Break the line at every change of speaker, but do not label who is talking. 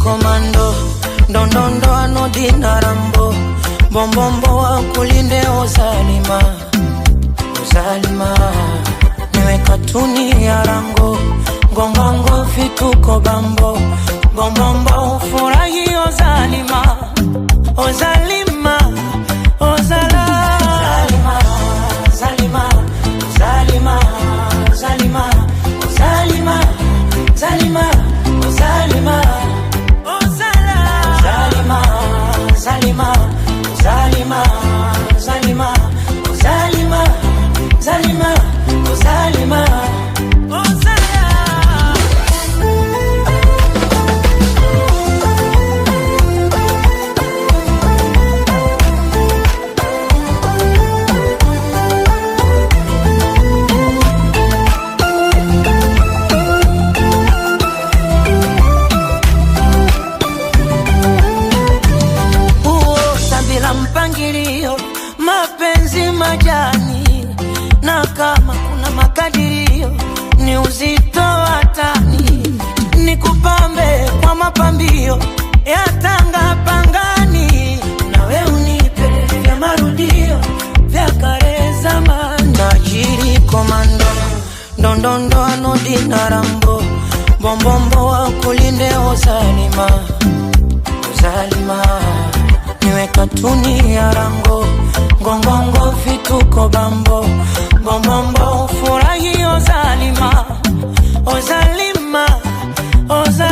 komando, ndondondo anodina rambo, bombombo wa kulinde ozalima, ozalima. Niwe katuni ya rango, ngongongo fituko bambo, bombombo furahi ozalima, ozalima, ozalima. Zalima, Zalima, Zalima, Zalima, Zalima, Zalima, Zalima, Zalima, Zalima, Zalima, Zalima, Zalima, Zalima. Mapenzi majani, na kama kuna makadirio ni uzito watani, nikupambe kwa mapambio ya tanga pangani, nawe unipe vya marudio vya kare zamani. Tajiri komando, ndondondo anodina rambo, bombombo wa kulinde ozalima, ozalima. Niwe katuni ya rango, ngongongo fituko bambo, bombombo furahi ozalima, ozalima, ozalima.